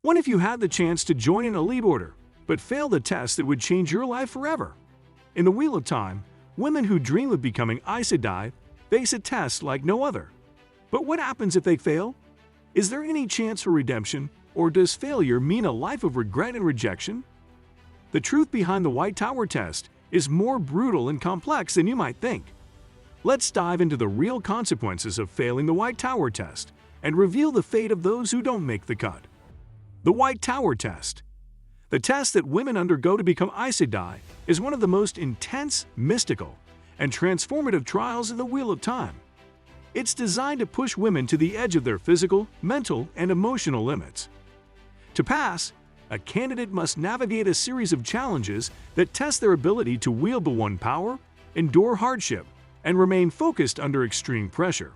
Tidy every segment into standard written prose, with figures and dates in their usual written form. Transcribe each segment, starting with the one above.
What if you had the chance to join an elite order, but failed a test that would change your life forever? In the Wheel of Time, women who dream of becoming Aes Sedai face a test like no other. But what happens if they fail? Is there any chance for redemption, or does failure mean a life of regret and rejection? The truth behind the White Tower test is more brutal and complex than you might think. Let's dive into the real consequences of failing the White Tower test and reveal the fate of those who don't make the cut. The White Tower test. The test that women undergo to become Aes Sedai is one of the most intense, mystical, and transformative trials in the Wheel of Time. It's designed to push women to the edge of their physical, mental, and emotional limits. To pass, a candidate must navigate a series of challenges that test their ability to wield the One Power, endure hardship, and remain focused under extreme pressure.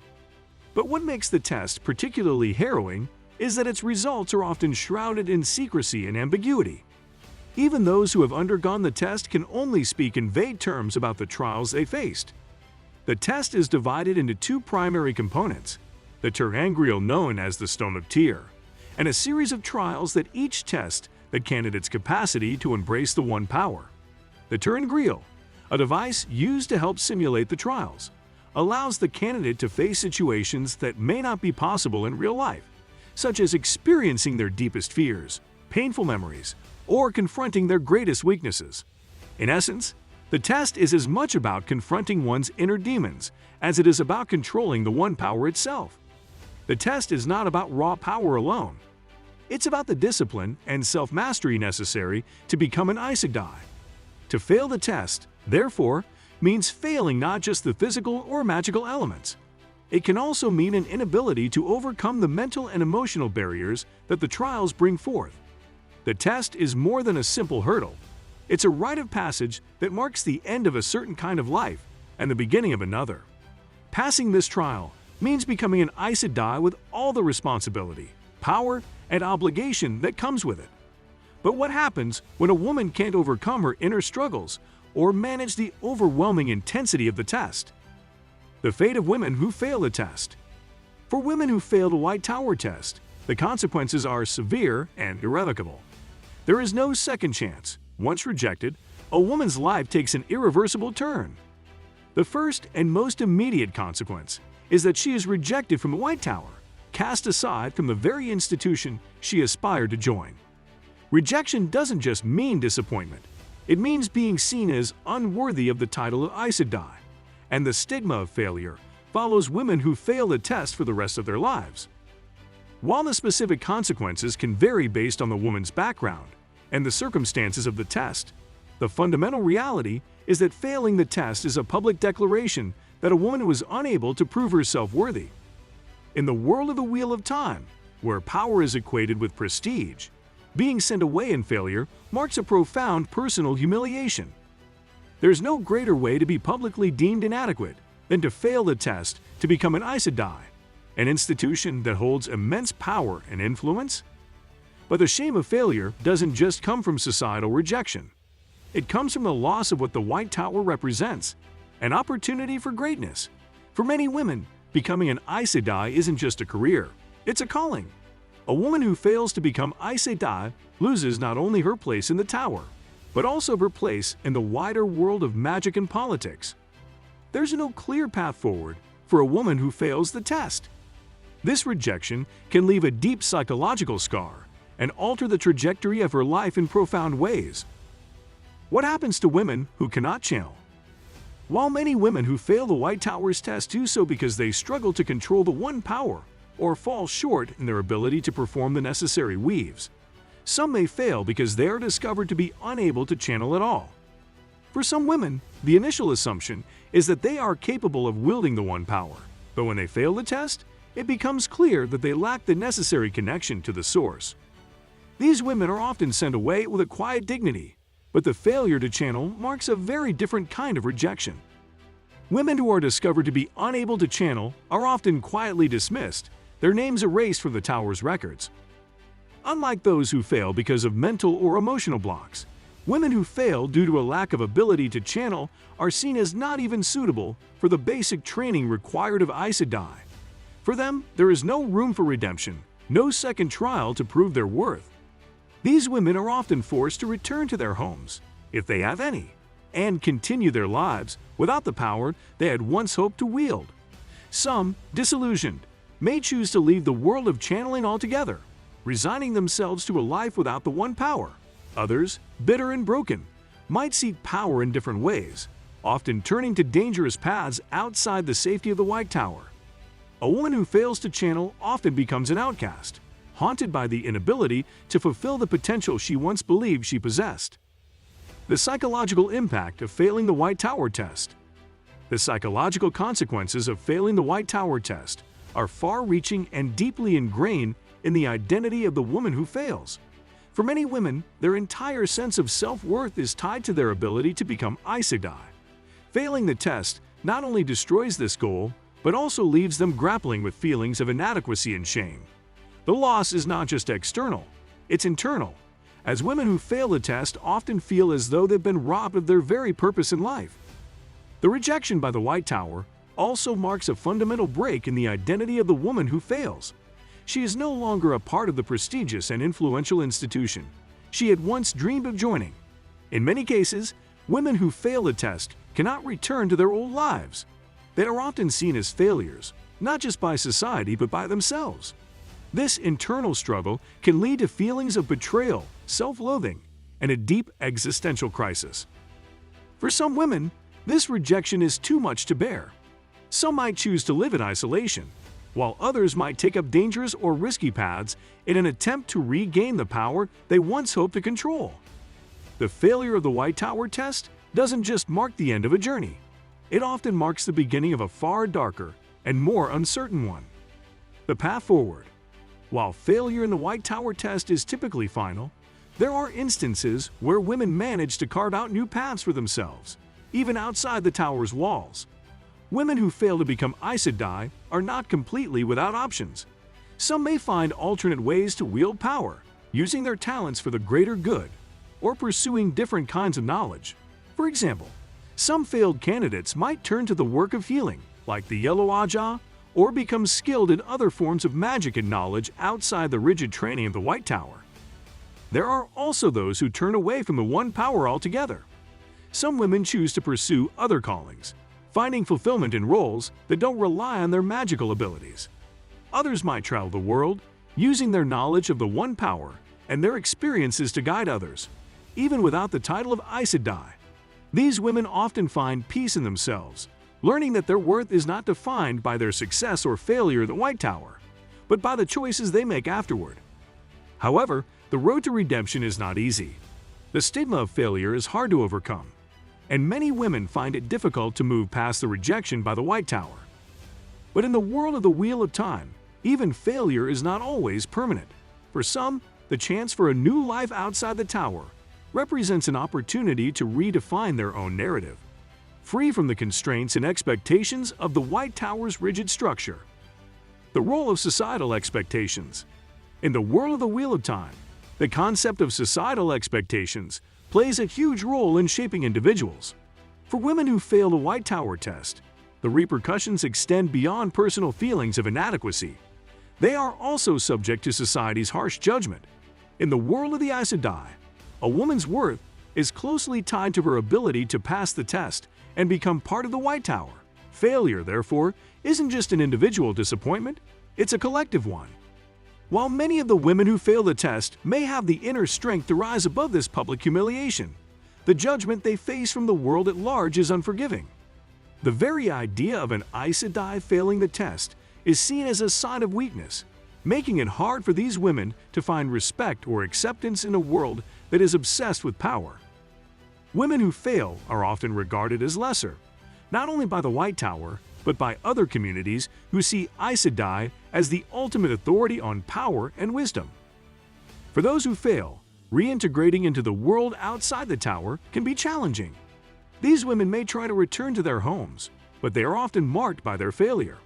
But what makes the test particularly harrowing is that its results are often shrouded in secrecy and ambiguity. Even those who have undergone the test can only speak in vague terms about the trials they faced. The test is divided into two primary components, the ter'angreal known as the Stone of Tyr, and a series of trials that each test the candidate's capacity to embrace the One Power. The ter'angreal, a device used to help simulate the trials, allows the candidate to face situations that may not be possible in real life, such as experiencing their deepest fears, painful memories, or confronting their greatest weaknesses. In essence, the test is as much about confronting one's inner demons as it is about controlling the One Power itself. The test is not about raw power alone. It's about the discipline and self-mastery necessary to become an Aes Sedai. To fail the test, therefore, means failing not just the physical or magical elements. It can also mean an inability to overcome the mental and emotional barriers that the trials bring forth. The test is more than a simple hurdle. It's a rite of passage that marks the end of a certain kind of life and the beginning of another. Passing this trial means becoming an Aes Sedai with all the responsibility, power, and obligation that comes with it. But what happens when a woman can't overcome her inner struggles or manage the overwhelming intensity of the test? The fate of women who fail the test. For women who fail the White Tower test, the consequences are severe and irrevocable. There is no second chance. Once rejected, a woman's life takes an irreversible turn. The first and most immediate consequence is that she is rejected from the White Tower, cast aside from the very institution she aspired to join. Rejection doesn't just mean disappointment. It means being seen as unworthy of the title of Aes Sedai, and the stigma of failure follows women who fail the test for the rest of their lives. While the specific consequences can vary based on the woman's background and the circumstances of the test, the fundamental reality is that failing the test is a public declaration that a woman was unable to prove herself worthy. In the world of the Wheel of Time, where power is equated with prestige, being sent away in failure marks a profound personal humiliation. There's no greater way to be publicly deemed inadequate than to fail the test to become an Aes Sedai, an institution that holds immense power and influence. But the shame of failure doesn't just come from societal rejection. It comes from the loss of what the White Tower represents, an opportunity for greatness. For many women, becoming an Aes Sedai isn't just a career, it's a calling. A woman who fails to become Aes Sedai loses not only her place in the tower, but also her place in the wider world of magic and politics. There's no clear path forward for a woman who fails the test. This rejection can leave a deep psychological scar and alter the trajectory of her life in profound ways. What happens to women who cannot channel? While many women who fail the White Tower's test do so because they struggle to control the One Power or fall short in their ability to perform the necessary weaves, some may fail because they are discovered to be unable to channel at all. For some women, the initial assumption is that they are capable of wielding the One Power, but when they fail the test, it becomes clear that they lack the necessary connection to the source. These women are often sent away with a quiet dignity, but the failure to channel marks a very different kind of rejection. Women who are discovered to be unable to channel are often quietly dismissed, their names erased from the Tower's records. Unlike those who fail because of mental or emotional blocks, women who fail due to a lack of ability to channel are seen as not even suitable for the basic training required of Aes Sedai. For them, there is no room for redemption, no second trial to prove their worth. These women are often forced to return to their homes, if they have any, and continue their lives without the power they had once hoped to wield. Some, disillusioned, may choose to leave the world of channeling altogether, resigning themselves to a life without the one power. Others, bitter and broken, might seek power in different ways, often turning to dangerous paths outside the safety of the White Tower. A woman who fails to channel often becomes an outcast, haunted by the inability to fulfill the potential she once believed she possessed. The psychological impact of failing the White Tower test. The psychological consequences of failing the White Tower test are far-reaching and deeply ingrained in the identity of the woman who fails. For many women, their entire sense of self-worth is tied to their ability to become Aes Sedai. Failing the test not only destroys this goal, but also leaves them grappling with feelings of inadequacy and shame. The loss is not just external, it's internal, as women who fail the test often feel as though they've been robbed of their very purpose in life. The rejection by the White Tower also marks a fundamental break in the identity of the woman who fails. She is no longer a part of the prestigious and influential institution she had once dreamed of joining. In many cases, women who fail the test cannot return to their old lives. They are often seen as failures, not just by society but by themselves. This internal struggle can lead to feelings of betrayal, self-loathing, and a deep existential crisis. For some women, this rejection is too much to bear. Some might choose to live in isolation, while others might take up dangerous or risky paths in an attempt to regain the power they once hoped to control. The failure of the White Tower test doesn't just mark the end of a journey. It often marks the beginning of a far darker and more uncertain one. The path forward. While failure in the White Tower test is typically final, there are instances where women manage to carve out new paths for themselves, even outside the tower's walls. Women who fail to become Aes Sedai are not completely without options. Some may find alternate ways to wield power, using their talents for the greater good, or pursuing different kinds of knowledge. For example, some failed candidates might turn to the work of healing, like the Yellow Aja, or become skilled in other forms of magic and knowledge outside the rigid training of the White Tower. There are also those who turn away from the one power altogether. Some women choose to pursue other callings, finding fulfillment in roles that don't rely on their magical abilities. Others might travel the world, using their knowledge of the one power and their experiences to guide others, even without the title of Aes Sedai. These women often find peace in themselves, learning that their worth is not defined by their success or failure at the White Tower, but by the choices they make afterward. However, the road to redemption is not easy. The stigma of failure is hard to overcome, and many women find it difficult to move past the rejection by the White Tower. But in the world of the Wheel of Time, even failure is not always permanent. For some, the chance for a new life outside the tower represents an opportunity to redefine their own narrative, free from the constraints and expectations of the White Tower's rigid structure. The role of societal expectations. In the world of the Wheel of Time, the concept of societal expectations plays a huge role in shaping individuals. For women who fail the White Tower test, the repercussions extend beyond personal feelings of inadequacy. They are also subject to society's harsh judgment. In the world of the Aes Sedai, a woman's worth is closely tied to her ability to pass the test and become part of the White Tower. Failure, therefore, isn't just an individual disappointment, it's a collective one. While many of the women who fail the test may have the inner strength to rise above this public humiliation, the judgment they face from the world at large is unforgiving. The very idea of an Aes Sedai failing the test is seen as a sign of weakness, making it hard for these women to find respect or acceptance in a world that is obsessed with power. Women who fail are often regarded as lesser, not only by the White Tower, but by other communities who see Aes Sedai as the ultimate authority on power and wisdom. For those who fail, reintegrating into the world outside the tower can be challenging. These women may try to return to their homes, but they are often marked by their failure.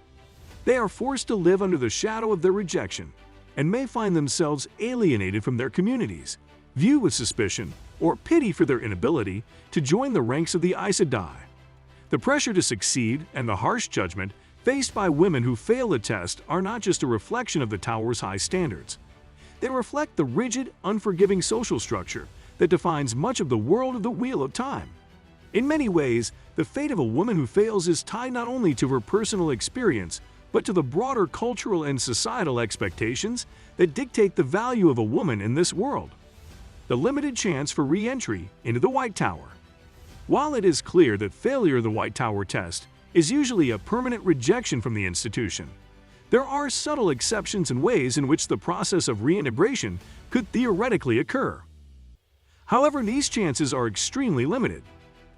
They are forced to live under the shadow of their rejection and may find themselves alienated from their communities, viewed with suspicion or pity for their inability to join the ranks of the Aes Sedai. The pressure to succeed and the harsh judgment faced by women who fail the test are not just a reflection of the tower's high standards. They reflect the rigid, unforgiving social structure that defines much of the world of the Wheel of Time. In many ways, the fate of a woman who fails is tied not only to her personal experience, but to the broader cultural and societal expectations that dictate the value of a woman in this world. The limited chance for re-entry into the White Tower. While it is clear that failure of the White Tower test is usually a permanent rejection from the institution, there are subtle exceptions and ways in which the process of reintegration could theoretically occur. However, these chances are extremely limited,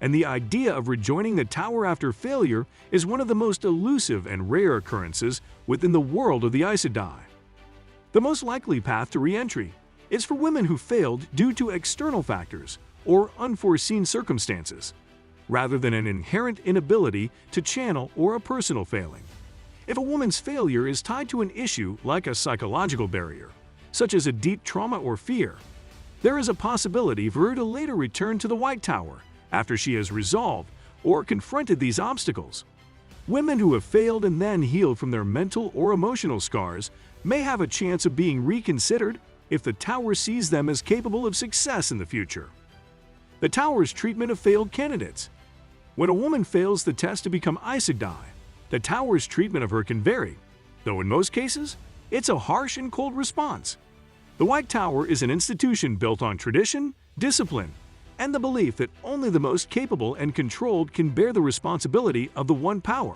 and the idea of rejoining the tower after failure is one of the most elusive and rare occurrences within the world of the Aes Sedai. The most likely path to re-entry is for women who failed due to external factors or unforeseen circumstances, rather than an inherent inability to channel or a personal failing. If a woman's failure is tied to an issue like a psychological barrier, such as a deep trauma or fear, there is a possibility for her to later return to the White Tower after she has resolved or confronted these obstacles. Women who have failed and then healed from their mental or emotional scars may have a chance of being reconsidered if the Tower sees them as capable of success in the future. The Tower's treatment of failed candidates. When a woman fails the test to become Aes Sedai, the Tower's treatment of her can vary, though in most cases, it's a harsh and cold response. The White Tower is an institution built on tradition, discipline, and the belief that only the most capable and controlled can bear the responsibility of the One Power.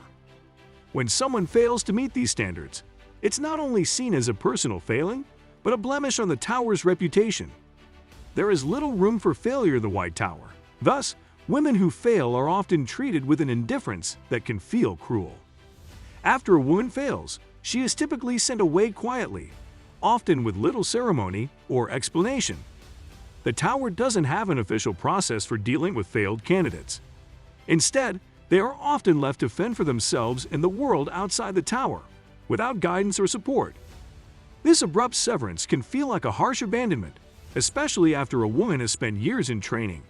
When someone fails to meet these standards, it's not only seen as a personal failing, but a blemish on the Tower's reputation. There is little room for failure in the White Tower. Thus, women who fail are often treated with an indifference that can feel cruel. After a woman fails, she is typically sent away quietly, often with little ceremony or explanation. The Tower doesn't have an official process for dealing with failed candidates. Instead, they are often left to fend for themselves in the world outside the Tower, without guidance or support. This abrupt severance can feel like a harsh abandonment, especially after a woman has spent years in training,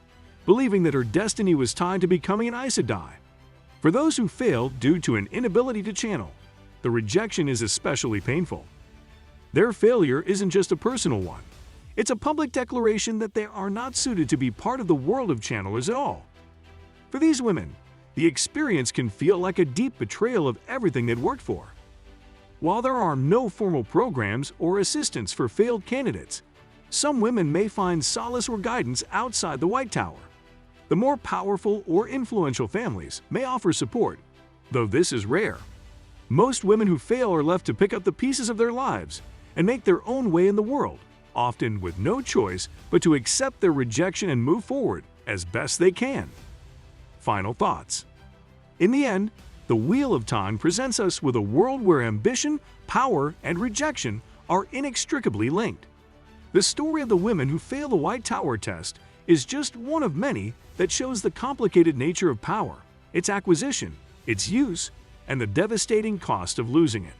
believing that her destiny was tied to becoming an Aes Sedai. For those who fail due to an inability to channel, the rejection is especially painful. Their failure isn't just a personal one. It's a public declaration that they are not suited to be part of the world of channelers at all. For these women, the experience can feel like a deep betrayal of everything they'd worked for. While there are no formal programs or assistance for failed candidates, some women may find solace or guidance outside the White Tower. The more powerful or influential families may offer support, though this is rare. Most women who fail are left to pick up the pieces of their lives and make their own way in the world, often with no choice but to accept their rejection and move forward as best they can. Final thoughts. In the end, the Wheel of Time presents us with a world where ambition, power, and rejection are inextricably linked. The story of the women who fail the White Tower test is just one of many that shows the complicated nature of power, its acquisition, its use, and the devastating cost of losing it.